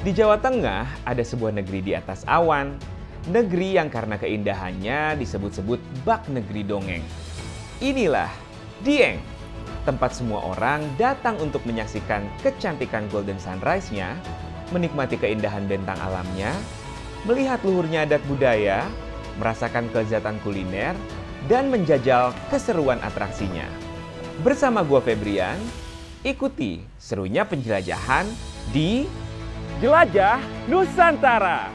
Di Jawa Tengah ada sebuah negeri di atas awan. Negeri yang karena keindahannya disebut-sebut bak negeri dongeng. Inilah Dieng, tempat semua orang datang untuk menyaksikan kecantikan golden sunrise-nya, menikmati keindahan bentang alamnya, melihat luhurnya adat budaya, merasakan kelezatan kuliner, dan menjajal keseruan atraksinya. Bersama gua Febrian, ikuti serunya penjelajahan di Jelajah Nusantara.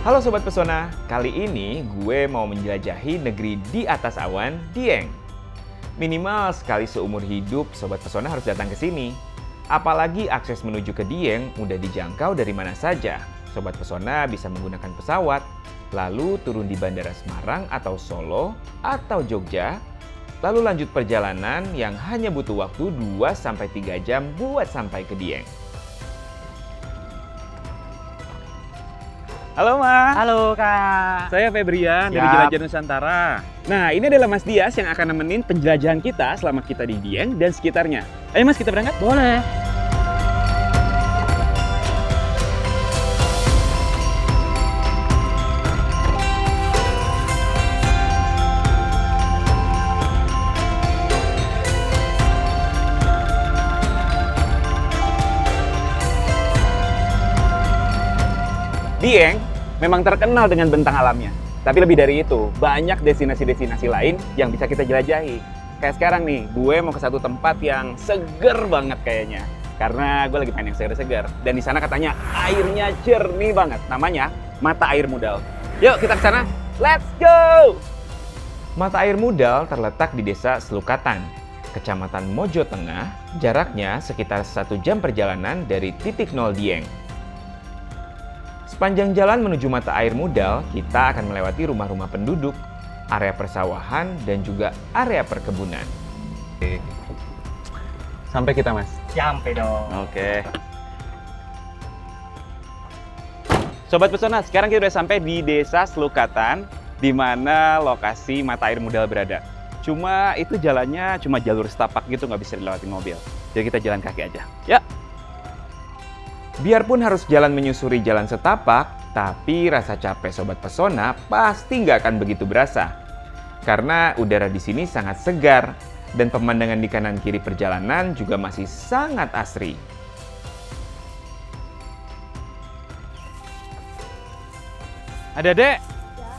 Halo Sobat Pesona, kali ini gue mau menjelajahi negeri di atas awan, Dieng. Minimal sekali seumur hidup, Sobat Pesona harus datang ke sini. Apalagi akses menuju ke Dieng mudah dijangkau dari mana saja. Sobat Pesona bisa menggunakan pesawat, lalu turun di Bandara Semarang atau Solo atau Jogja, lalu lanjut perjalanan yang hanya butuh waktu 2-3 jam buat sampai ke Dieng. Halo Ma. Halo Kak. Saya Febrian dari Jelajah Nusantara. Nah, ini adalah Mas Dias yang akan nemenin penjelajahan kita selama kita di Dieng dan sekitarnya. Ayo Mas, kita berangkat? Boleh. Dieng memang terkenal dengan bentang alamnya. Tapi lebih dari itu, banyak destinasi-destinasi lain yang bisa kita jelajahi. Kayak sekarang nih, gue mau ke satu tempat yang seger banget kayaknya. Karena gue lagi pengen yang seger-seger. Dan di sana katanya airnya jernih banget. Namanya Mata Air Mudal. Yuk kita ke sana. Let's go! Mata Air Mudal terletak di Desa Selukatan, Kecamatan Mojo Tengah. Jaraknya sekitar 1 jam perjalanan dari titik nol Dieng. Sepanjang jalan menuju Mata Air Mudal, kita akan melewati rumah-rumah penduduk, area persawahan, dan juga area perkebunan. Sampai kita, Mas? Sampai dong. Oke. Sobat Pesona, sekarang kita udah sampai di Desa Selukatan, di mana lokasi Mata Air Mudal berada. Cuma itu jalannya cuma jalur setapak gitu, nggak bisa dilewati mobil. Jadi kita jalan kaki aja. Ya. Biarpun harus jalan menyusuri jalan setapak, tapi rasa capek Sobat Pesona pasti nggak akan begitu berasa. Karena udara di sini sangat segar, dan pemandangan di kanan kiri perjalanan juga masih sangat asri. Adek,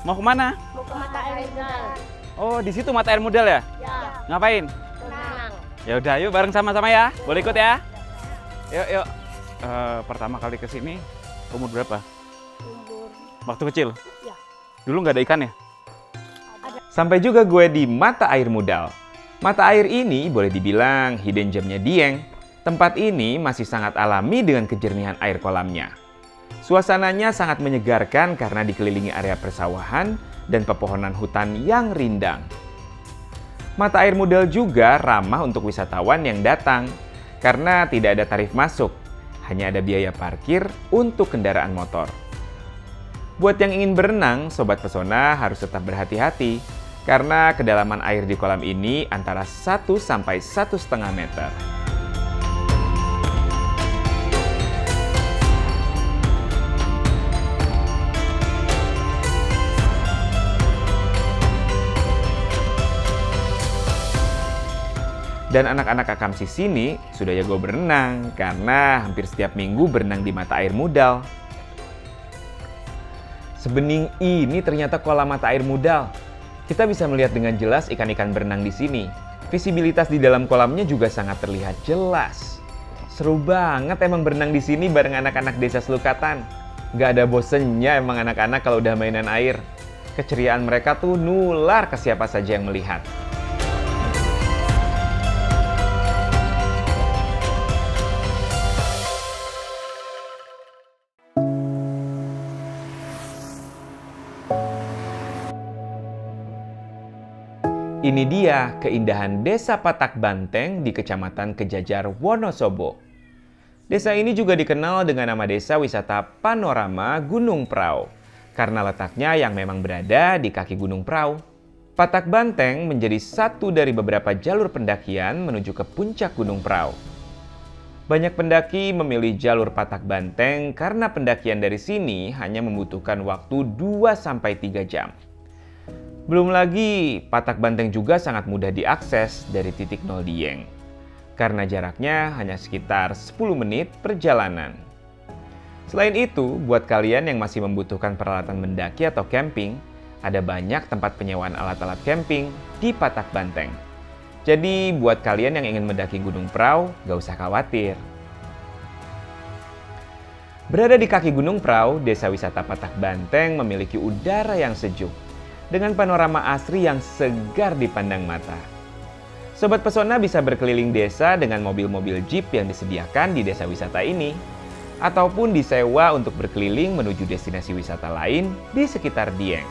mau kemana? Mau ke Mata Air Mudal. Oh, di situ Mata Air Mudal ya? Ya. Ngapain? Tenang. Ya udah, yuk bareng sama-sama ya. Boleh ikut ya? Yuk. Pertama kali ke sini umur berapa? Umur. Waktu kecil? Ya. Dulu nggak ada ikan ya? Sampai juga gue di Mata Air Mudal. Mata air ini boleh dibilang hidden gem-nya Dieng. Tempat ini masih sangat alami dengan kejernihan air kolamnya. Suasananya sangat menyegarkan karena dikelilingi area persawahan dan pepohonan hutan yang rindang. Mata Air Mudal juga ramah untuk wisatawan yang datang karena tidak ada tarif masuk. Hanya ada biaya parkir untuk kendaraan motor. Buat yang ingin berenang, Sobat Pesona harus tetap berhati-hati karena kedalaman air di kolam ini antara 1 sampai 1,5 meter. Dan anak-anak Akamsi sini sudah jago berenang karena hampir setiap minggu berenang di Mata Air Mudal. Sebening ini ternyata kolam Mata Air Mudal. Kita bisa melihat dengan jelas ikan-ikan berenang di sini. Visibilitas di dalam kolamnya juga sangat terlihat jelas. Seru banget emang berenang di sini bareng anak-anak Desa Selukatan. Gak ada bosennya emang anak-anak kalau udah mainan air. Keceriaan mereka tuh nular ke siapa saja yang melihat. Ini dia keindahan Desa Patak Banteng di Kecamatan Kejajar, Wonosobo. Desa ini juga dikenal dengan nama Desa Wisata Panorama Gunung Prau, karena letaknya yang memang berada di kaki Gunung Prau. Patak Banteng menjadi satu dari beberapa jalur pendakian menuju ke puncak Gunung Prau. Banyak pendaki memilih jalur Patak Banteng karena pendakian dari sini hanya membutuhkan waktu 2-3 jam. Belum lagi, Patak Banteng juga sangat mudah diakses dari titik 0 Dieng, karena jaraknya hanya sekitar 10 menit perjalanan. Selain itu, buat kalian yang masih membutuhkan peralatan mendaki atau camping, ada banyak tempat penyewaan alat-alat camping di Patak Banteng. Jadi, buat kalian yang ingin mendaki Gunung Prau, gak usah khawatir. Berada di kaki Gunung Prau, Desa Wisata Patak Banteng memiliki udara yang sejuk, dengan panorama asri yang segar dipandang mata. Sobat Pesona bisa berkeliling desa dengan mobil-mobil jeep yang disediakan di desa wisata ini, ataupun disewa untuk berkeliling menuju destinasi wisata lain di sekitar Dieng.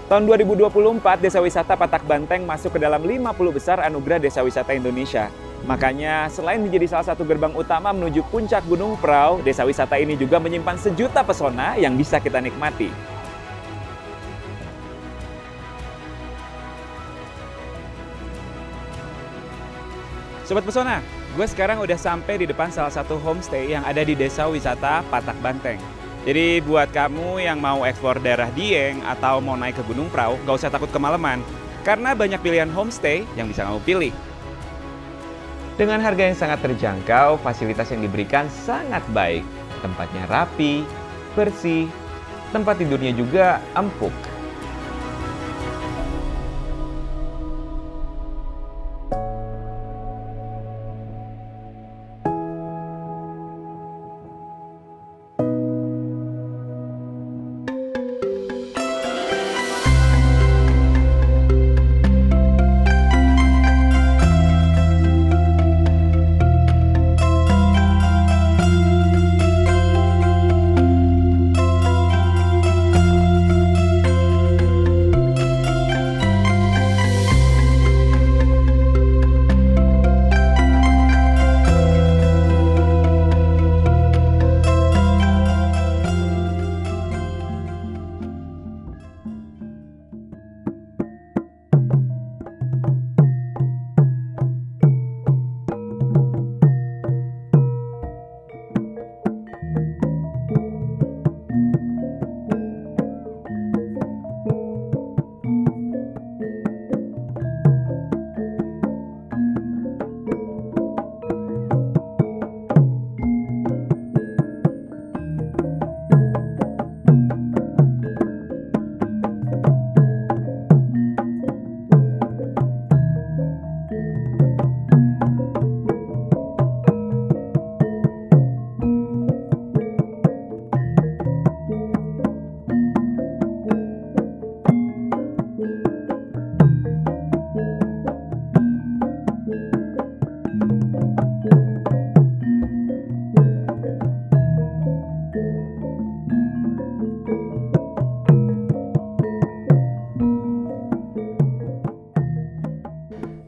Tahun 2024, Desa Wisata Patak Banteng masuk ke dalam 50 besar Anugerah Desa Wisata Indonesia. Makanya, selain menjadi salah satu gerbang utama menuju puncak Gunung Prau, desa wisata ini juga menyimpan sejuta pesona yang bisa kita nikmati. Sobat Pesona, gue sekarang udah sampai di depan salah satu homestay yang ada di Desa Wisata Patak Banteng. Jadi buat kamu yang mau eksplor daerah Dieng atau mau naik ke Gunung Prau, gak usah takut kemalaman, karena banyak pilihan homestay yang bisa kamu pilih. Dengan harga yang sangat terjangkau, fasilitas yang diberikan sangat baik. Tempatnya rapi, bersih, tempat tidurnya juga empuk.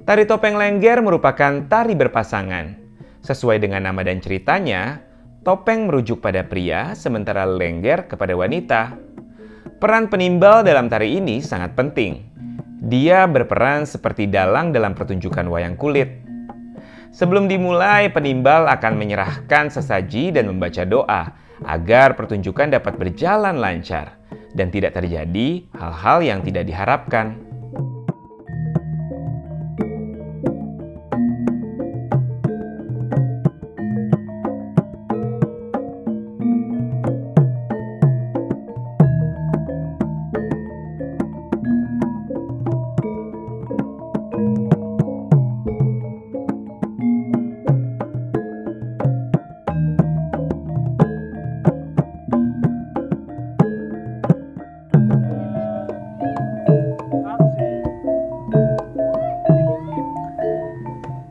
Tari topeng lengger merupakan tari berpasangan. Sesuai dengan nama dan ceritanya, topeng merujuk pada pria, sementara lengger kepada wanita. Peran penimbal dalam tari ini sangat penting. Dia berperan seperti dalang dalam pertunjukan wayang kulit. Sebelum dimulai, penimbal akan menyerahkan sesaji dan membaca doa agar pertunjukan dapat berjalan lancar dan tidak terjadi hal-hal yang tidak diharapkan.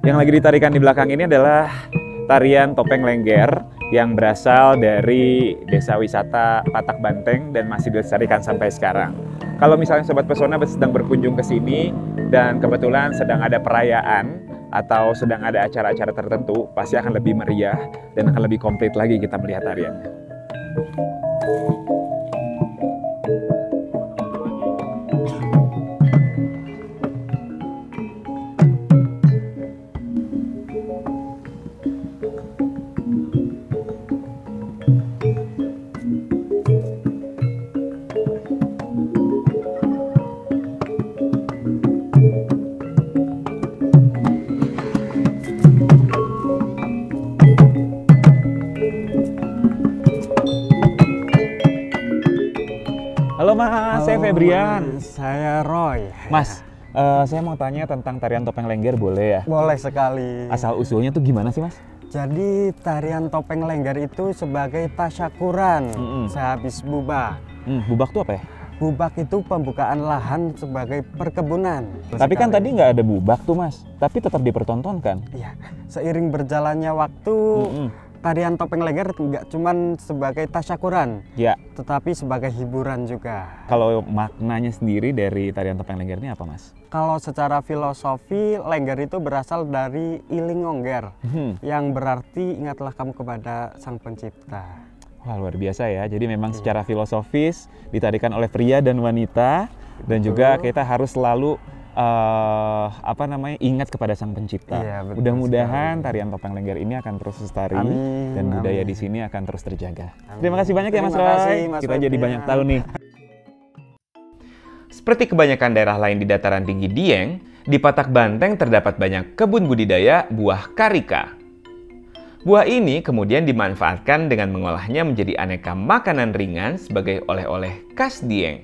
Yang lagi ditarikan di belakang ini adalah tarian topeng lengger yang berasal dari desa wisata Patak Banteng dan masih dilestarikan sampai sekarang. Kalau misalnya Sobat Pesona sedang berkunjung ke sini dan kebetulan sedang ada perayaan atau sedang ada acara-acara tertentu, pasti akan lebih meriah dan akan lebih komplit lagi kita melihat tariannya. Halo Mas, saya Febrian. Saya Roy. Mas, saya mau tanya tentang tarian topeng lengger, boleh ya? Boleh sekali. Asal usulnya tuh gimana sih Mas? Jadi tarian topeng lengger itu sebagai tasyakuran sehabis bubak. Bubak tuh apa ya? Bubak itu pembukaan lahan sebagai perkebunan. Tapi kan tadi nggak ada bubak tuh Mas, tapi tetap dipertontonkan. Iya, seiring berjalannya waktu, tarian topeng lengger nggak cuman sebagai tasyakuran, Ya. tetapi sebagai hiburan juga. Kalau maknanya sendiri dari tarian topeng lengger ini apa Mas? Kalau secara filosofi, lengger itu berasal dari iling ongger, yang berarti ingatlah kamu kepada Sang Pencipta. Wah, luar biasa ya. Jadi memang secara filosofis ditarikan oleh pria dan wanita, dan juga kita harus selalu ingat kepada Sang Pencipta. Iya, betul Mudah-mudahan tarian topeng lengger ini akan terus lestari dan budaya di sini akan terus terjaga. Terima kasih banyak ya Mas Terima kasih, Roy. Mas Kita jadi Febrian. banyak tahu nih. Seperti kebanyakan daerah lain di dataran tinggi Dieng, di Patak Banteng terdapat banyak kebun budidaya buah karika. Buah ini kemudian dimanfaatkan dengan mengolahnya menjadi aneka makanan ringan sebagai oleh-oleh khas Dieng.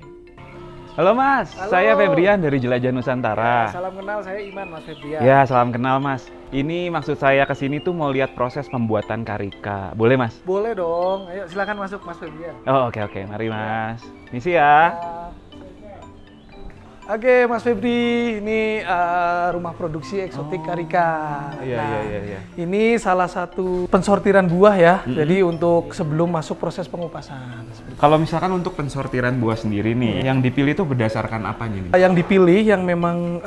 Halo Mas, Halo. saya Febrian dari Jelajah Nusantara. Salam kenal, saya Iman, Mas Febrian. Ya, salam kenal Mas. Ini maksud saya ke sini tuh mau lihat proses pembuatan karika. Boleh Mas? Boleh dong, ayo silakan masuk Mas Febrian. Oh, oke. Mari Mas. Misi ya. Oke Mas Febri, ini rumah produksi eksotik karika. Iya. Ini salah satu pensortiran buah ya, jadi untuk sebelum masuk proses pengupasan. Kalau misalkan untuk pensortiran buah sendiri nih, yang dipilih itu berdasarkan apanya nih? Yang dipilih yang memang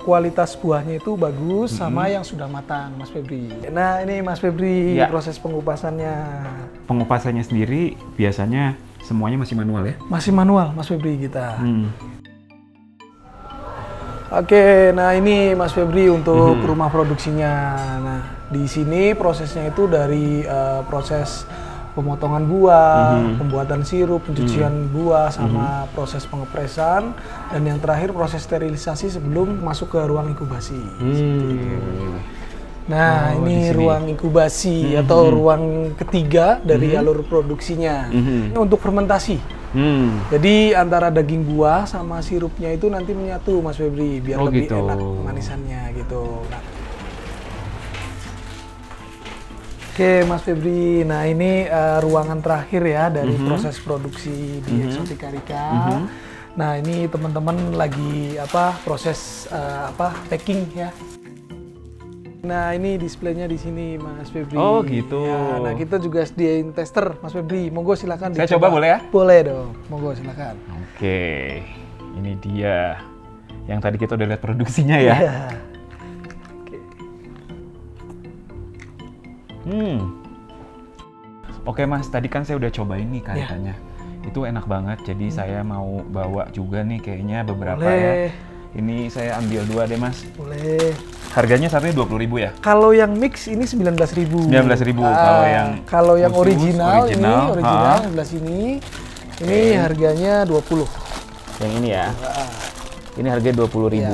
kualitas buahnya itu bagus sama yang sudah matang, Mas Febri. Nah ini Mas Febri, Ya. proses pengupasannya. Pengupasannya sendiri biasanya semuanya masih manual ya? Masih manual Mas Febri kita. Oke, nah ini Mas Febri untuk rumah produksinya. Nah, di sini prosesnya itu dari proses pemotongan buah, pembuatan sirup, pencucian buah, sama proses pengepresan, dan yang terakhir proses sterilisasi sebelum masuk ke ruang inkubasi. Nah, ini ruang inkubasi atau ruang ketiga dari alur produksinya. Ini untuk fermentasi. Jadi antara daging buah sama sirupnya itu nanti menyatu Mas Febri biar lebih gitu. enak manisannya gitu. Nah. Oke Mas Febri, nah ini ruangan terakhir ya dari proses produksi di Eksotik Karika. Nah ini teman-teman lagi proses packing ya. Nah ini displaynya di sini Mas Febri. Oh gitu. Ya, nah kita juga sediain tester Mas Febri. Monggo silakan. Saya dicoba. coba boleh ya? Boleh dong. Monggo silakan. Oke, ini dia. Yang tadi kita udah lihat produksinya ya. Iya. Oke Mas, tadi kan saya udah cobain nih karikanya. Itu enak banget, jadi saya mau bawa juga nih kayaknya beberapa Boleh. ya. Ini saya ambil 2 deh Mas. Boleh. Harganya satunya 20.000 ya? Kalau yang mix ini 19.000. 19.000. Kalau yang khusus, original ini ha. sebelah sini. Ini harganya 20. Yang ini ya. Ini harganya 20.000. Ya.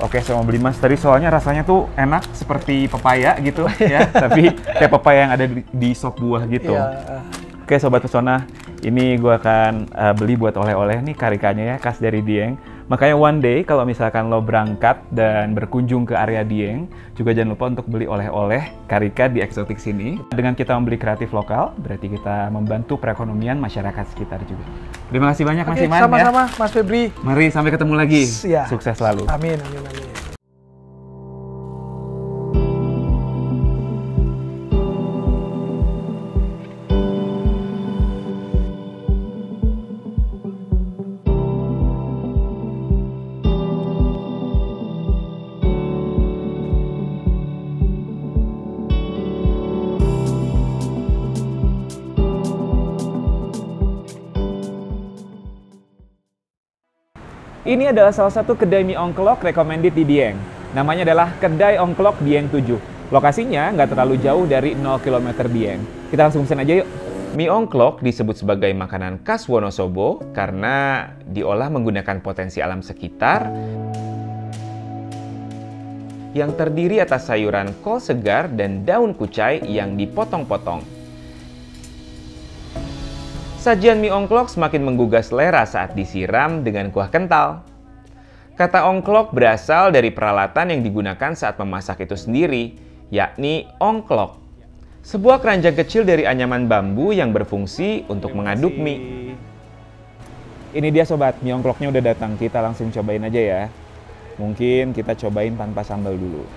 Oke, saya mau beli Mas. Tadi soalnya rasanya tuh enak seperti pepaya gitu ya, tapi kayak pepaya yang ada di sop buah gitu. Ya. Oke Sobat Pesona, ini gua akan beli buat oleh-oleh nih karikanya ya, khas dari Dieng. Makanya one day kalau misalkan lo berangkat dan berkunjung ke area Dieng, juga jangan lupa untuk beli oleh-oleh karika di Eksotik sini. Dengan kita membeli kreatif lokal, berarti kita membantu perekonomian masyarakat sekitar juga. Terima kasih banyak Mas Oke, Iman ya. sama-sama Mas Febri. Mari sampai ketemu lagi. Ya. Sukses selalu. Amin. Ini adalah salah satu kedai mie ongklok recommended di Dieng. Namanya adalah Kedai Ongklok Dieng 7. Lokasinya nggak terlalu jauh dari 0 km Dieng. Kita langsung pesen aja yuk. Mie ongklok disebut sebagai makanan khas Wonosobo karena diolah menggunakan potensi alam sekitar yang terdiri atas sayuran kol segar dan daun kucai yang dipotong-potong. Sajian mie ongklok semakin menggugah selera saat disiram dengan kuah kental. Kata ongklok berasal dari peralatan yang digunakan saat memasak itu sendiri, yakni ongklok. Sebuah keranjang kecil dari anyaman bambu yang berfungsi untuk mengaduk mie. Ini dia sobat, mie ongkloknya udah datang. Kita langsung cobain aja ya. Mungkin kita cobain tanpa sambal dulu.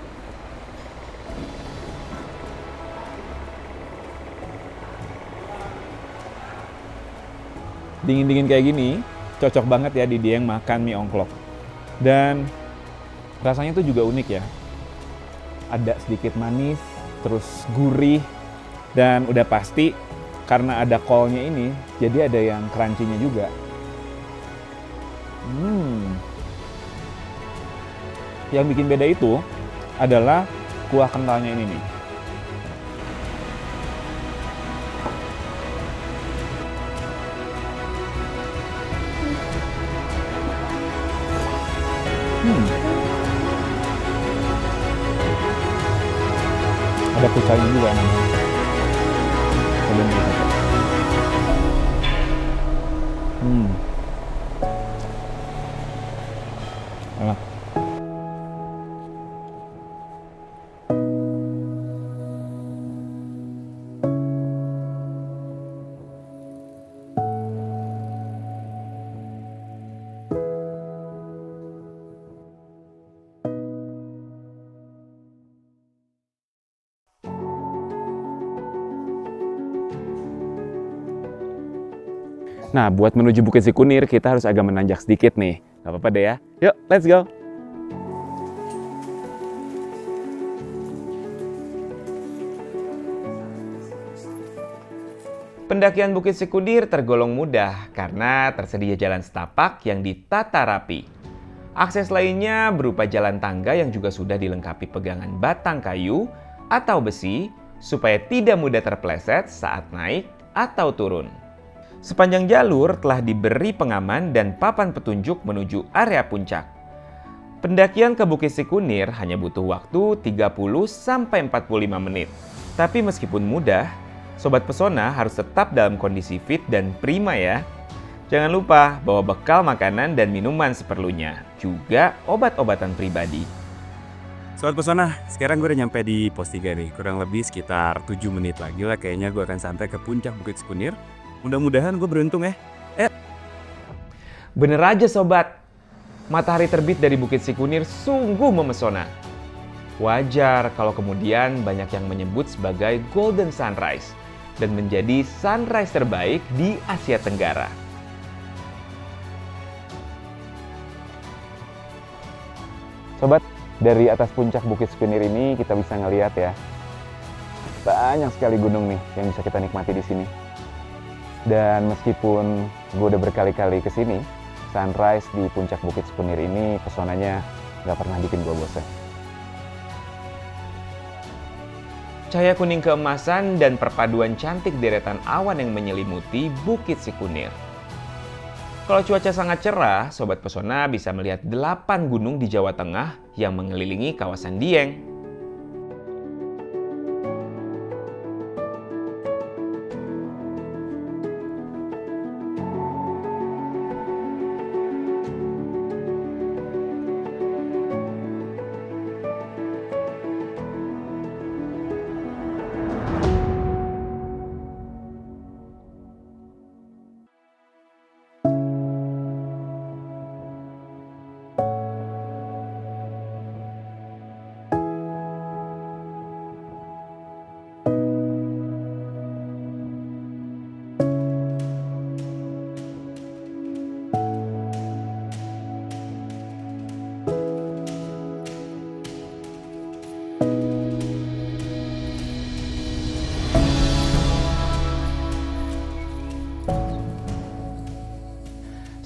Dingin-dingin kayak gini, cocok banget ya di Dieng makan mie ongklok. Dan rasanya tuh juga unik ya. Ada sedikit manis, terus gurih, dan udah pasti karena ada kolnya ini, jadi ada yang crunchy-nya juga. Yang bikin beda itu adalah kuah kentalnya ini nih. Ada kucainya juga namanya. Belum bisa. Enak. Nah, buat menuju Bukit Sikunir, kita harus agak menanjak sedikit nih. Gak apa-apa deh ya. Yuk, let's go! Pendakian Bukit Sikunir tergolong mudah karena tersedia jalan setapak yang ditata rapi. Akses lainnya berupa jalan tangga yang juga sudah dilengkapi pegangan batang kayu atau besi supaya tidak mudah terpleset saat naik atau turun. Sepanjang jalur telah diberi pengaman dan papan petunjuk menuju area puncak. Pendakian ke Bukit Sikunir hanya butuh waktu 30-45 menit. Tapi meskipun mudah, Sobat Pesona harus tetap dalam kondisi fit dan prima ya. Jangan lupa bawa bekal makanan dan minuman seperlunya, juga obat-obatan pribadi. Sobat Pesona, sekarang gue udah nyampe di pos 3 nih. Kurang lebih sekitar 7 menit lagi lah kayaknya gue akan sampai ke puncak Bukit Sikunir. Mudah-mudahan gue beruntung ya. Bener aja sobat, matahari terbit dari Bukit Sikunir sungguh memesona. Wajar kalau kemudian banyak yang menyebut sebagai Golden Sunrise dan menjadi sunrise terbaik di Asia Tenggara. Sobat, dari atas puncak Bukit Sikunir ini kita bisa ngelihat ya, banyak sekali gunung nih yang bisa kita nikmati di sini. Dan meskipun gue udah berkali-kali kesini, sunrise di puncak Bukit Sikunir ini pesonanya nggak pernah bikin gue bosan. Cahaya kuning keemasan dan perpaduan cantik deretan awan yang menyelimuti Bukit Sikunir. Kalau cuaca sangat cerah, Sobat Pesona bisa melihat 8 gunung di Jawa Tengah yang mengelilingi kawasan Dieng.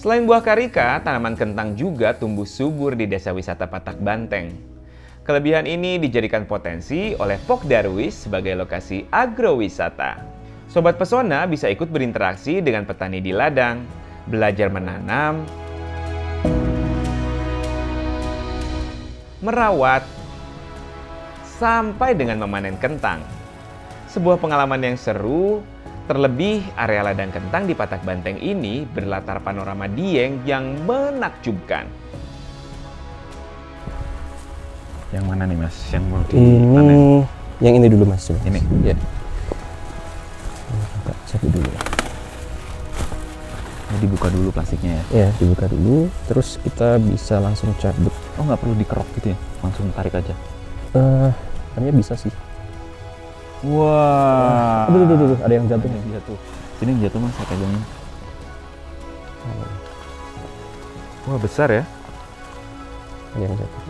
Selain buah karika, tanaman kentang juga tumbuh subur di desa wisata Patak Banteng. Kelebihan ini dijadikan potensi oleh Pok Darwis sebagai lokasi agrowisata. Sobat Pesona bisa ikut berinteraksi dengan petani di ladang, belajar menanam, merawat, sampai dengan memanen kentang. Sebuah pengalaman yang seru. Terlebih, area ladang kentang di Patak Banteng ini berlatar panorama Dieng yang menakjubkan. Yang mana nih Mas? Yang mau Ini, yang ini dulu Mas. Ini? Ya. Cek dulu. Ini dibuka dulu plastiknya ya? Ya, dibuka dulu. Terus kita bisa langsung cabut. Oh, nggak perlu dikerok gitu ya? Langsung tarik aja? Kayaknya bisa sih. Wah. Aduh, ada yang jatuh. Ini jatuh. Sini yang jatuh Mas, saya pegangin. Wah, besar ya? Ada yang jatuh.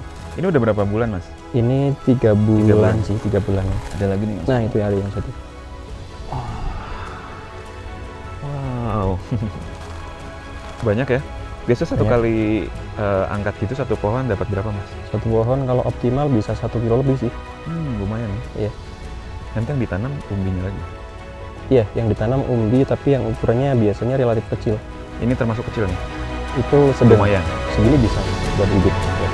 Ini udah berapa bulan Mas? Ini 3 bulan sih, 3 bulan. Ada lagi nih Mas? Nah, itu ada yang jatuh. Wow. Banyak ya? Biasa satu Banyak. kali angkat gitu satu pohon dapat berapa Mas? Satu pohon kalau optimal bisa 1 kilo lebih sih. Lumayan ya? Iya. Nanti yang ditanam umbinya lagi? Iya, yang ditanam umbi tapi yang ukurannya biasanya relatif kecil. Ini termasuk kecil nih? Itu sedang. Lumayan? Segini bisa buat bibit. Ya.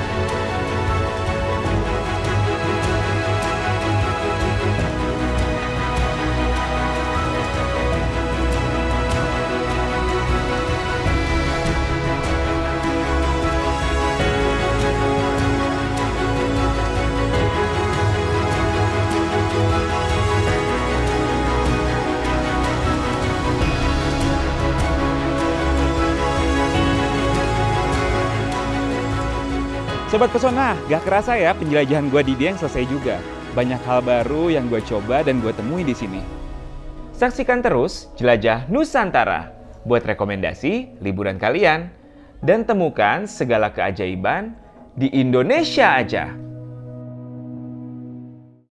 Sobat Pesona, gak kerasa ya penjelajahan gue di Dieng selesai juga. Banyak hal baru yang gue coba dan gue temui di sini. Saksikan terus Jelajah Nusantara buat rekomendasi liburan kalian dan temukan segala keajaiban di Indonesia aja.